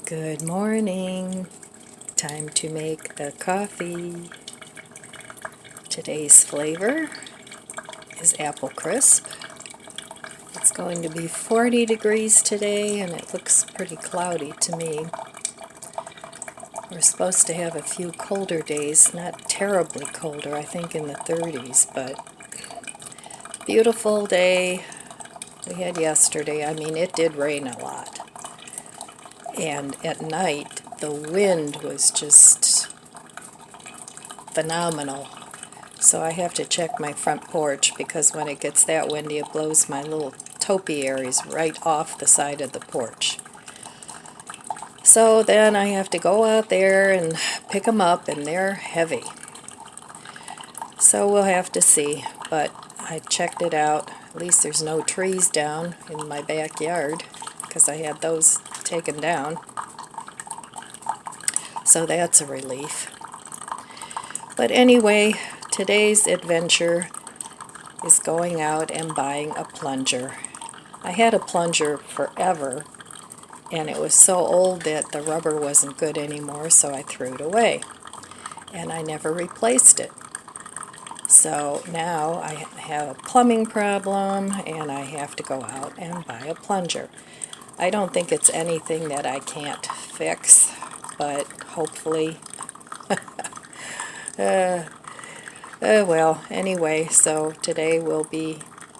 Good morning. Time to make the coffee. Today's flavor is apple crisp. It's going to be 40 degrees today and it looks pretty cloudy to me. We're supposed to have a few colder days, not terribly colder, I think in the 30s, but beautiful day we had yesterday. I mean, it did rain a lot. And at night, the wind was just phenomenal. So I have to check my front porch because when it gets that windy, it blows my little topiaries right off the side of the porch. So then I have to go out there and pick them up, and they're heavy. So we'll have to see. But I checked it out. At least there's no trees down in my backyard because I had those taken down. So that's a relief. But anyway, today's adventure is going out and buying a plunger. I had a plunger forever, and it was so old that the rubber wasn't good anymore, so I threw it away. And I never replaced it. So now I have a plumbing problem, and I have to go out and buy a plunger. I don't think it's anything that I can't fix, but hopefully... well, anyway, so today will be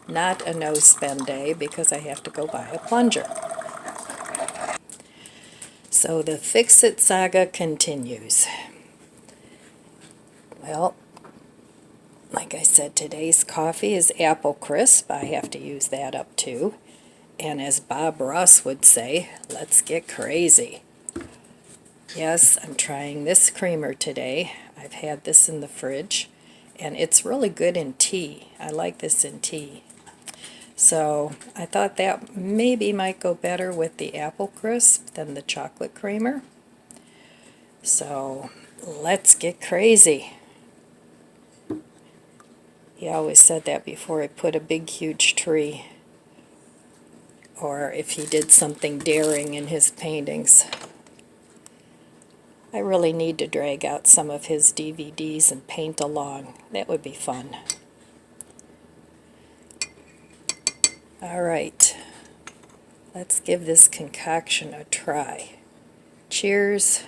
not a no-spend day because I have to go buy a plunger. So the Fix-It saga continues. Well, like I said, today's coffee is apple crisp. I have to use that up too. And as Bob Ross would say, let's get crazy. Yes, I'm trying this creamer today. I've had this in the fridge, and it's really good in tea. I like this in tea. So I thought that maybe might go better with the apple crisp than the chocolate creamer. So let's get crazy. He always said that before he put a big huge tree, or if he did something daring in his paintings. I really need to drag out some of his DVDs and paint along. That would be fun. Alright, let's give this concoction a try. Cheers.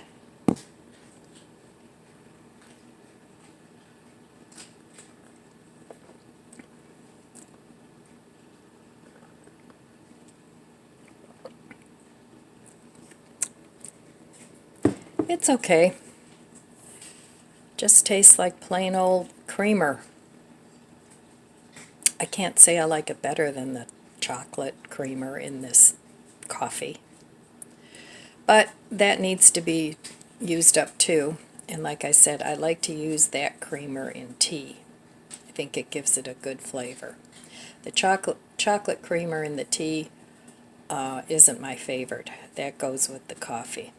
It's okay. Just tastes like plain old creamer. I can't say I like it better than the chocolate creamer in this coffee. But that needs to be used up too. And like I said, I like to use that creamer in tea. I think it gives it a good flavor. The chocolate creamer in the tea isn't my favorite. That goes with the coffee.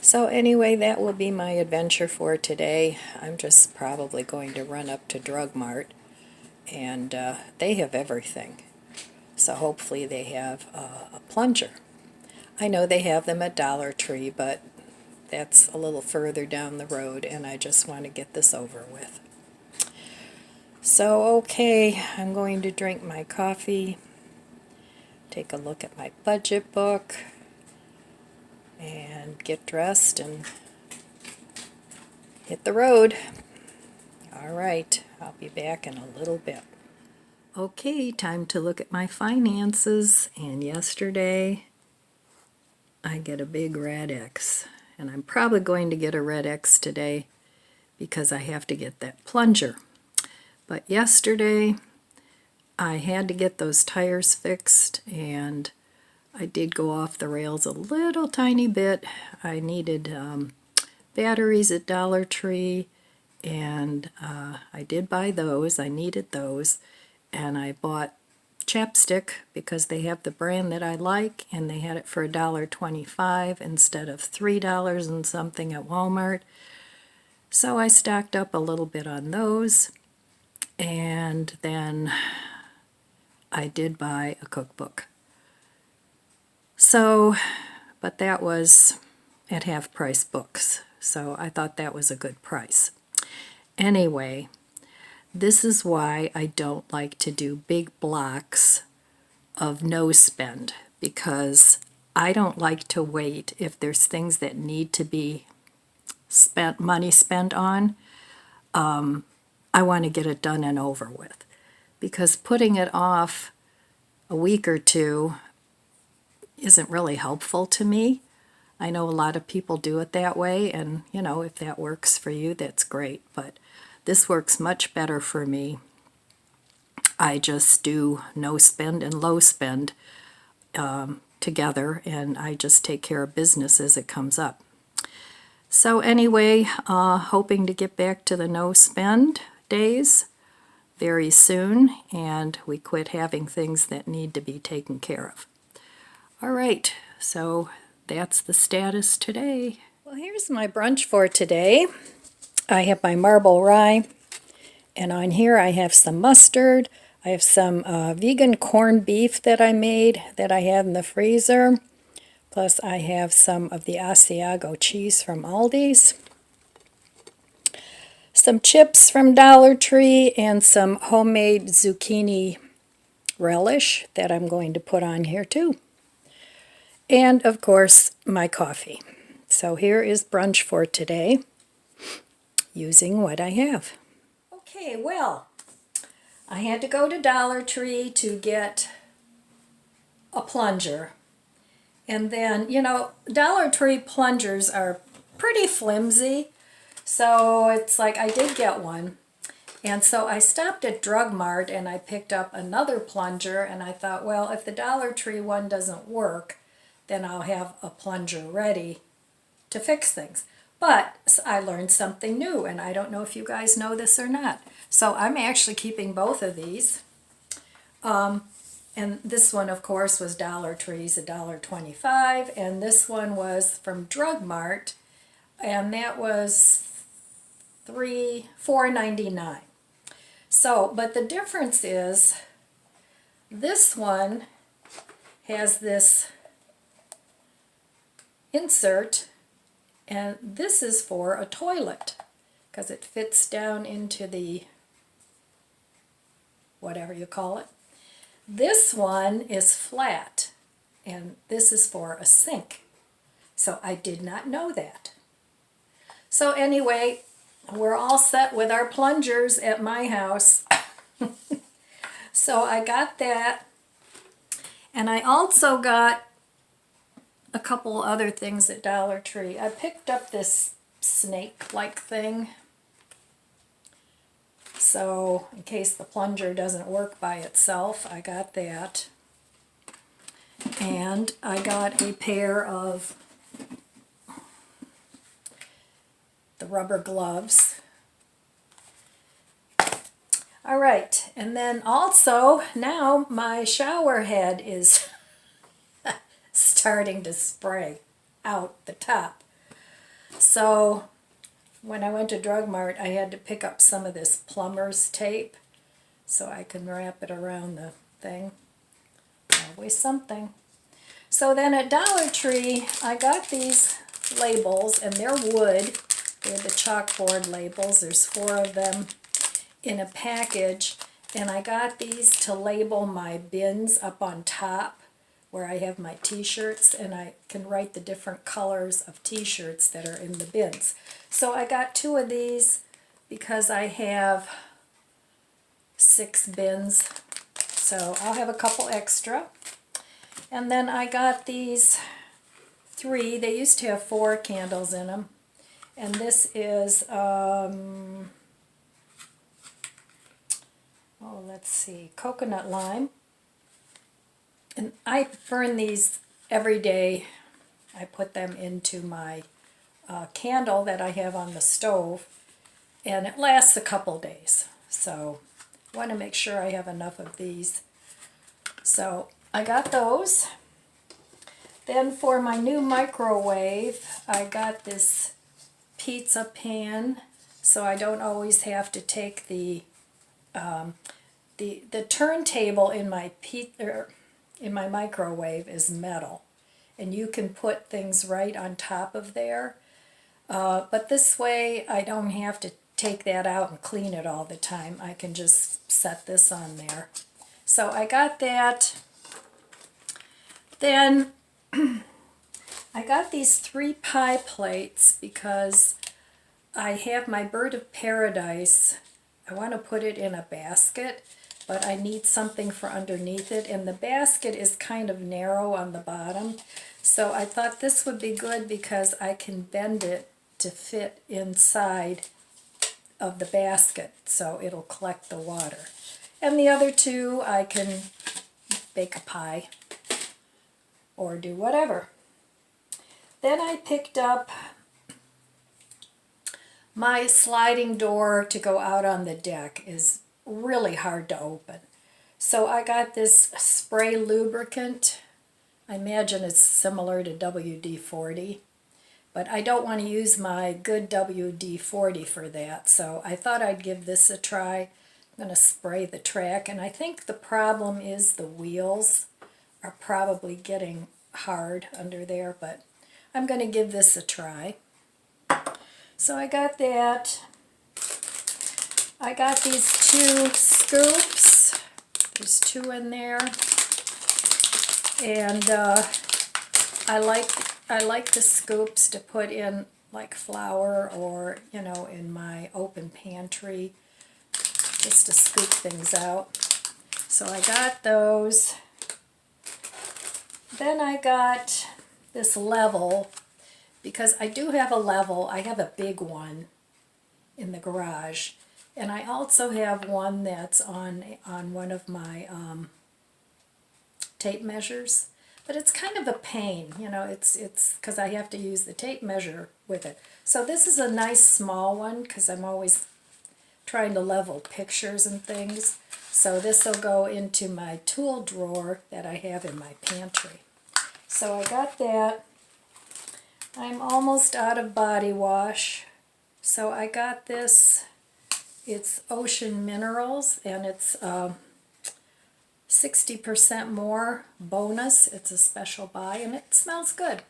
So anyway, that will be my adventure for today. I'm just probably going to run up to Drug Mart, and they have everything. So hopefully they have a plunger. I know they have them at Dollar Tree, but that's a little further down the road, and I just want to get this over with. So okay, I'm going to drink my coffee, take a look at my budget book, and get dressed and hit the road. Alright, I'll be back in a little bit. Okay, time to look at my finances, and yesterday I get a big red X, and I'm probably going to get a red X today because I have to get that plunger. But yesterday I had to get those tires fixed, and I did go off the rails a little tiny bit. I needed batteries at Dollar Tree, and I did buy those. I needed those, and I bought chapstick because they have the brand that I like, and they had it for $1.25 instead of $3 and something at Walmart. So I stocked up a little bit on those, and then I did buy a cookbook. So but that was at Half Price Books, so I thought that was a good price. Anyway, this is why I don't like to do big blocks of no spend, because I don't like to wait if there's things that need to be money spent on. I want to get it done and over with, because putting it off a week or two isn't really helpful to me. I know a lot of people do it that way, and if that works for you, that's great, but this works much better for me. I just do no spend and low spend together, and I just take care of business as it comes up. So anyway, hoping to get back to the no spend days very soon, and we quit having things that need to be taken care of. All right, so that's the status today. Well, here's my brunch for today. I have my marble rye, and on here I have some mustard. I have some vegan corned beef that I made that I have in the freezer. Plus I have some of the Asiago cheese from Aldi's. Some chips from Dollar Tree and some homemade zucchini relish that I'm going to put on here too. And of course my coffee. So here is brunch for today using what I have. Okay, well, I had to go to Dollar Tree to get a plunger. And then, Dollar Tree plungers are pretty flimsy. So it's like I did get one. And so I stopped at Drug Mart and I picked up another plunger, and I thought, well, if the Dollar Tree one doesn't work, then I'll have a plunger ready to fix things. But I learned something new, and I don't know if you guys know this or not. So I'm actually keeping both of these. And this one, of course, was Dollar Tree's $1.25, and this one was from Drug Mart, and that was $4.99. So, but the difference is this one has this insert, and this is for a toilet because it fits down into the whatever you call it. This one is flat, and this is for a sink. So I did not know that. So anyway, we're all set with our plungers at my house. So I got that, and I also got a couple other things at Dollar Tree. I picked up this snake-like thing. So in case the plunger doesn't work by itself, I got that. And I got a pair of the rubber gloves. All right, and then also now my shower head is starting to spray out the top. So when I went to Drug Mart, I had to pick up some of this plumber's tape so I can wrap it around the thing. Always something. So then at Dollar Tree, I got these labels, and they're wood. They're the chalkboard labels. There's 4 of them in a package, and I got these to label my bins up on top where I have my t-shirts, and I can write the different colors of t-shirts that are in the bins. So I got 2 of these because I have 6 bins, so I'll have a couple extra. And then I got these 3. They used to have 4 candles in them, and this is let's see, coconut lime. And I burn these every day. I put them into my candle that I have on the stove, and it lasts a couple days. So I want to make sure I have enough of these. So I got those. Then for my new microwave, I got this pizza pan, so I don't always have to take the turntable in my microwave is metal, and you can put things right on top of there. But this way I don't have to take that out and clean it all the time. I can just set this on there. So I got that. Then I got these 3 pie plates because I have my bird of paradise. I want to put it in a basket, but I need something for underneath it, and the basket is kind of narrow on the bottom. So I thought this would be good because I can bend it to fit inside of the basket so it'll collect the water. And the other 2 I can bake a pie or do whatever. Then I picked up my sliding door to go out on the deck. Is really hard to open. So I got this spray lubricant. I imagine it's similar to WD-40, but I don't want to use my good WD-40 for that, so I thought I'd give this a try. I'm going to spray the track, and I think the problem is the wheels are probably getting hard under there, but I'm going to give this a try. So I got that. I got these 2 scoops. There's 2 in there. And I like the scoops to put in like flour or, you know, in my open pantry, just to scoop things out. So I got those. Then I got this level, because I do have a level. I have a big one in the garage, and I also have one that's on one of my tape measures, but it's kind of a pain, you know, it's because I have to use the tape measure with it. So this is a nice small one because I'm always trying to level pictures and things. So this will go into my tool drawer that I have in my pantry. So I got that. I'm almost out of body wash, so I got this. It's Ocean Minerals, and it's 60% more bonus. It's a special buy, and it smells good.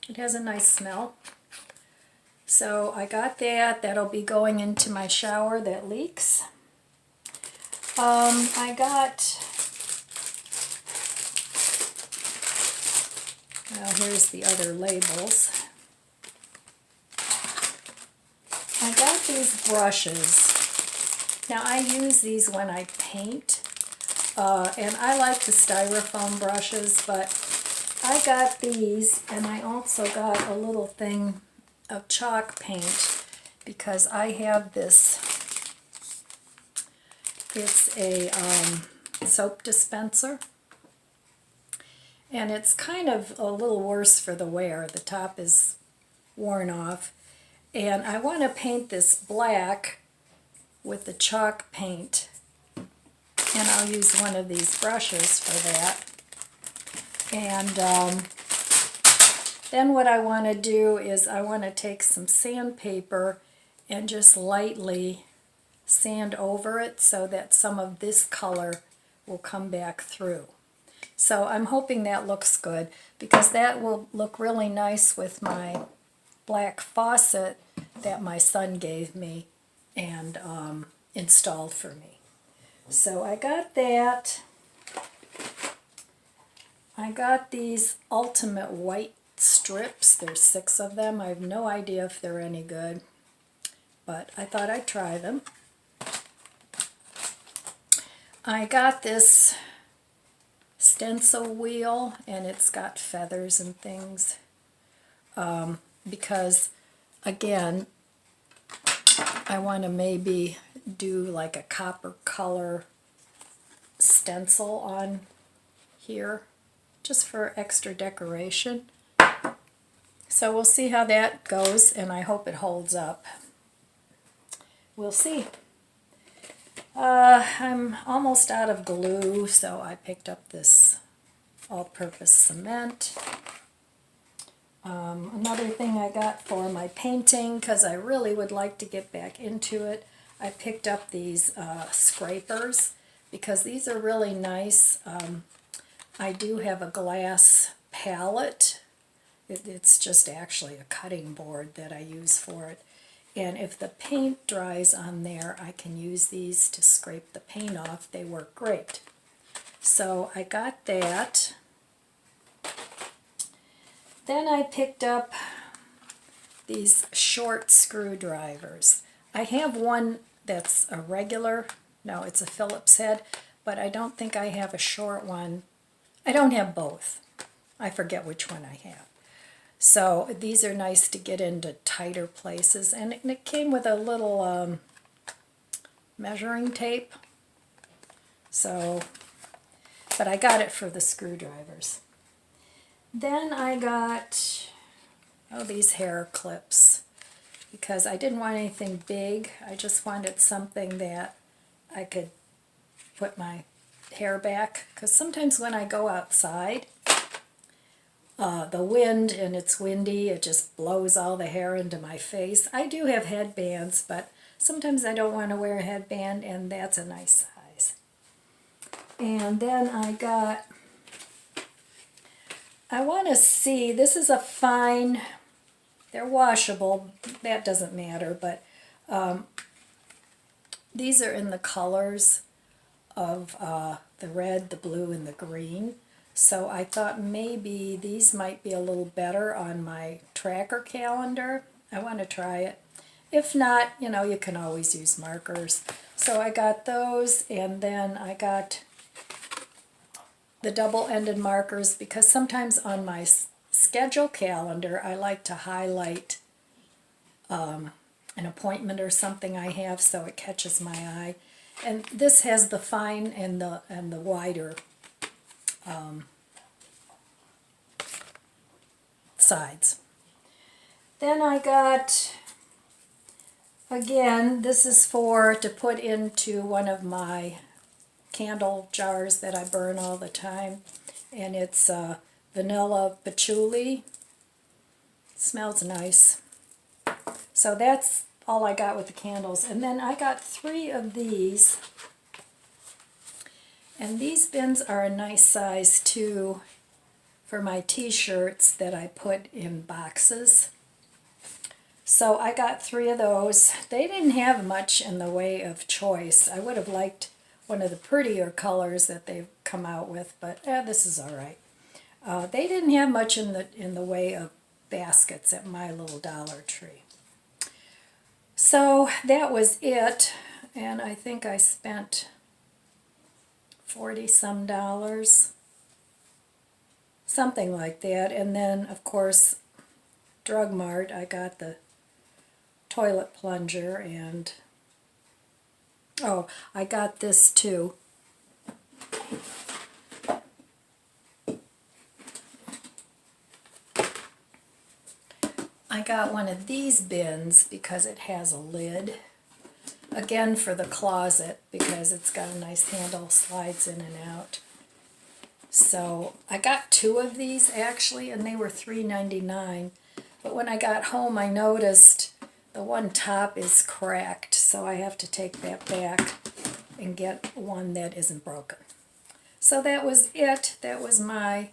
It has a nice smell. So I got that. That'll be going into my shower that leaks. I got, well, here's the other labels. I got these brushes. Now I use these when I paint, and I like the styrofoam brushes, but I got these, and I also got a little thing of chalk paint because I have this. It's a soap dispenser, and it's kind of a little worse for the wear. The top is worn off, and I want to paint this black with the chalk paint, and I'll use one of these brushes for that. And then what I want to do is I want to take some sandpaper and just lightly sand over it so that some of this color will come back through. So I'm hoping that looks good, because that will look really nice with my black faucet that my son gave me and installed for me. So I got that. I got these Ultimate White strips. There's 6 of them. I have no idea if they're any good, but I thought I'd try them. I got this stencil wheel, and it's got feathers and things, because again, I want to maybe do like a copper color stencil on here just for extra decoration. So we'll see how that goes, and I hope it holds up. We'll see. I'm almost out of glue, so I picked up this all-purpose cement. Another thing I got for my painting, because I really would like to get back into it, I picked up these scrapers, because these are really nice. I do have a glass palette. It's just actually a cutting board that I use for it. And if the paint dries on there, I can use these to scrape the paint off. They work great. So I got that. Then I picked up these short screwdrivers. I have one that's a regular, no, it's a Phillips head, but I don't think I have a short one. I don't have both. I forget which one I have. So these are nice to get into tighter places, and it came with a little measuring tape. So, but I got it for the screwdrivers. Then I got, these hair clips, because I didn't want anything big. I just wanted something that I could put my hair back, because sometimes when I go outside, the wind, and it's windy, it just blows all the hair into my face. I do have headbands, but sometimes I don't want to wear a headband, and that's a nice size. And then I want to see, this is a fine, they're washable, that doesn't matter, but these are in the colors of the red, the blue, and the green. So I thought maybe these might be a little better on my tracker calendar. I want to try it. If not, you can always use markers. So I got those, and then I got the double-ended markers, because sometimes on my schedule calendar I like to highlight an appointment or something I have so it catches my eye. And this has the fine and the wider sides. Then I got, again, this is to put into one of my candle jars that I burn all the time, and it's vanilla patchouli. Smells nice. So that's all I got with the candles. And then I got 3 of these, and these bins are a nice size too for my t-shirts that I put in boxes. So I got 3 of those. They didn't have much in the way of choice. I would have liked one of the prettier colors that they've come out with, but this is all right. They didn't have much in the way of baskets at my little Dollar Tree. So that was it, and I think I spent $40-some, something like that. And then, of course, Drug Mart, I got the toilet plunger, and I got this too. I got one of these bins because it has a lid. Again, for the closet, because it's got a nice handle, slides in and out. So I got 2 of these actually, and they were $3.99. But when I got home, I noticed the one top is cracked, so I have to take that back and get one that isn't broken. So that was it. That was my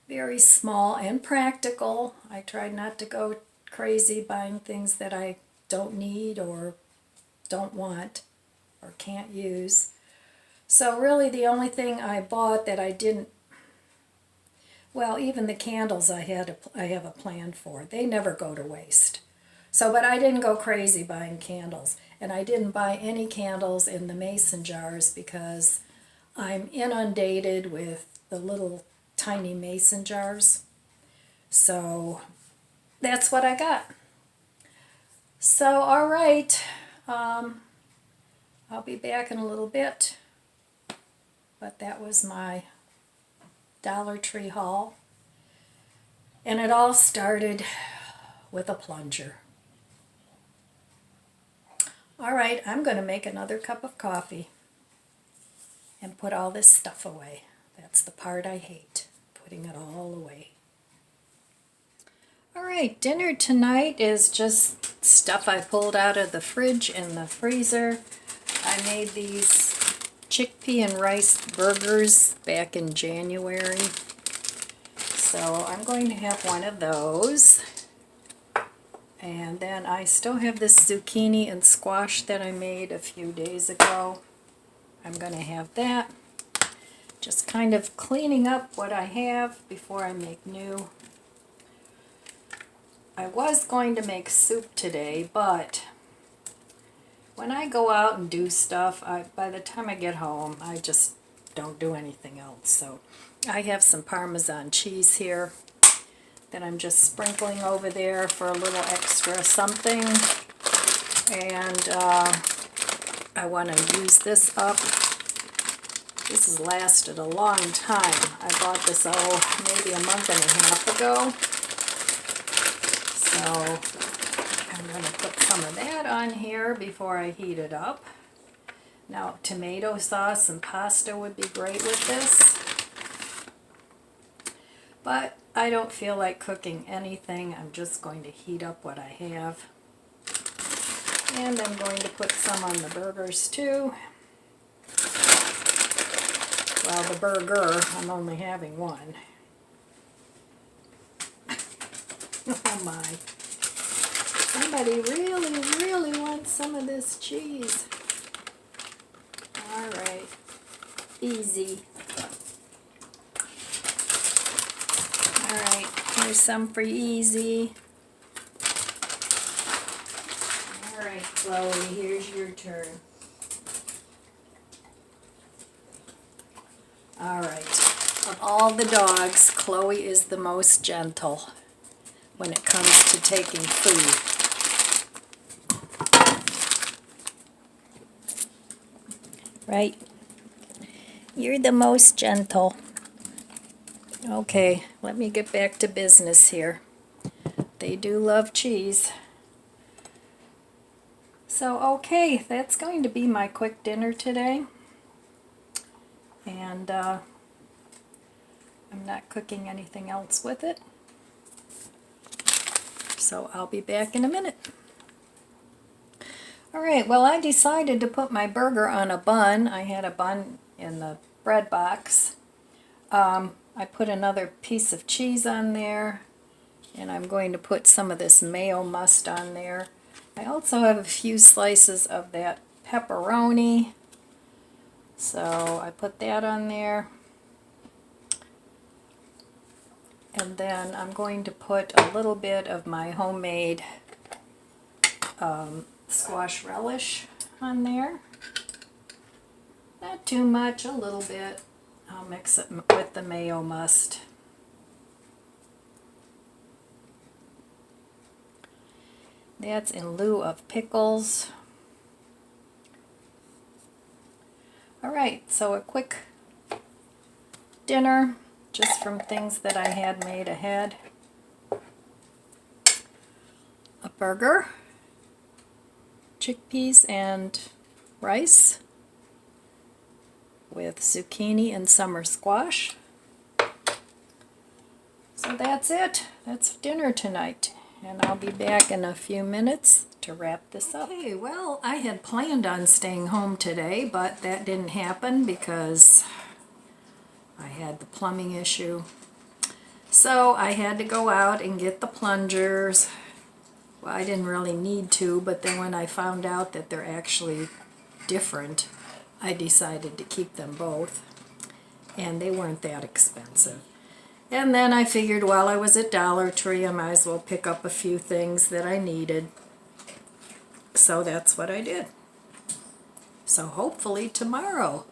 very small and practical. I tried not to go crazy buying things that I don't need or don't want or can't use. So really the only thing I bought that I didn't, well, even the candles I have a plan for. They never go to waste. So, but I didn't go crazy buying candles. And I didn't buy any candles in the mason jars because I'm inundated with the little tiny mason jars. So that's what I got. So, all right. I'll be back in a little bit. But that was my Dollar Tree haul. And it all started with a plunger. All right, I'm going to make another cup of coffee and put all this stuff away. That's the part I hate, putting it all away. All right, dinner tonight is just stuff I pulled out of the fridge and the freezer. I made these chickpea and rice burgers back in January. So I'm going to have one of those. And then I still have this zucchini and squash that I made a few days ago. I'm going to have that. Just kind of cleaning up what I have before I make new. I was going to make soup today, but when I go out and do stuff, by the time I get home, I just don't do anything else. So I have some Parmesan cheese here that I'm just sprinkling over there for a little extra something. And I want to use this up. This has lasted a long time. I bought this, maybe a month and a half ago. So I'm going to put some of that on here before I heat it up. Now, tomato sauce and pasta would be great with this. But I don't feel like cooking anything. I'm just going to heat up what I have. And I'm going to put some on the burgers too. Well, the burger, I'm only having one. Oh my. Somebody really, really wants some of this cheese. Alright. Easy. Alright, here's some for Easy. Alright, Chloe, here's your turn. Alright, of all the dogs, Chloe is the most gentle when it comes to taking food. Right? You're the most gentle. Okay, let me get back to business here. They do love cheese. So, okay, that's going to be my quick dinner today. And I'm not cooking anything else with it. So I'll be back in a minute. Alright, well, I decided to put my burger on a bun. I had a bun in the bread box. I put another piece of cheese on there, and I'm going to put some of this mayo must on there. I also have a few slices of that pepperoni, so I put that on there. And then I'm going to put a little bit of my homemade squash relish on there. Not too much, a little bit. I'll mix it with the mayo must. That's in lieu of pickles. Alright, so a quick dinner just from things that I had made ahead. A burger, chickpeas and rice with zucchini and summer squash. So that's it. That's dinner tonight. And I'll be back in a few minutes to wrap this up. Okay, well, I had planned on staying home today, but that didn't happen because I had the plumbing issue. So I had to go out and get the plungers. Well, I didn't really need to, but then when I found out that they're actually different, I decided to keep them both. And they weren't that expensive. And then I figured while I was at Dollar Tree, I might as well pick up a few things that I needed. So that's what I did. So hopefully tomorrow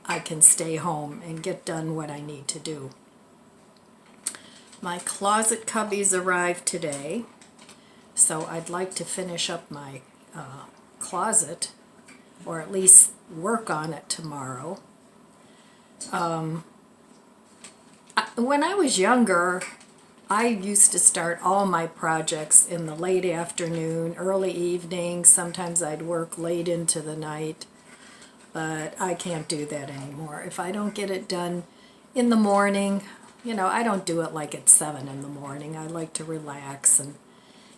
I can stay home and get done what I need to do. My closet cubbies arrived today, so I'd like to finish up my closet, or at least work on it tomorrow. When I was younger, I used to start all my projects in the late afternoon, early evening. Sometimes I'd work late into the night, but I can't do that anymore. If I don't get it done in the morning, you know, I don't do it like at 7 in the morning. I like to relax and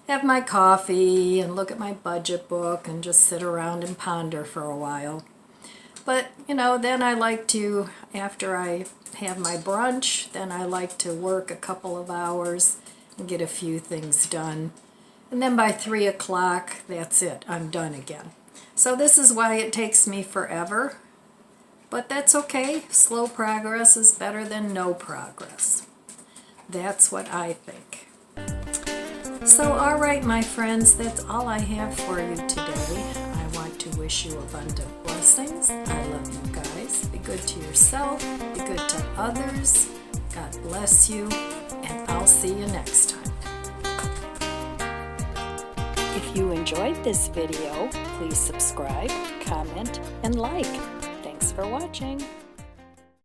have my coffee and look at my budget book and just sit around and ponder for a while. But, you know, then I like to, after I have my brunch, then I like to work a couple of hours and get a few things done. And then by 3 o'clock, that's it. I'm done again. So this is why it takes me forever. But that's okay. Slow progress is better than no progress. That's what I think. So, all right, my friends, that's all I have for you today. I want to wish you abundant blessings. I love you guys. Be good to yourself. Be good to others. God bless you. And I'll see you next time. If you enjoyed this video, please subscribe, comment, and like. Thanks for watching.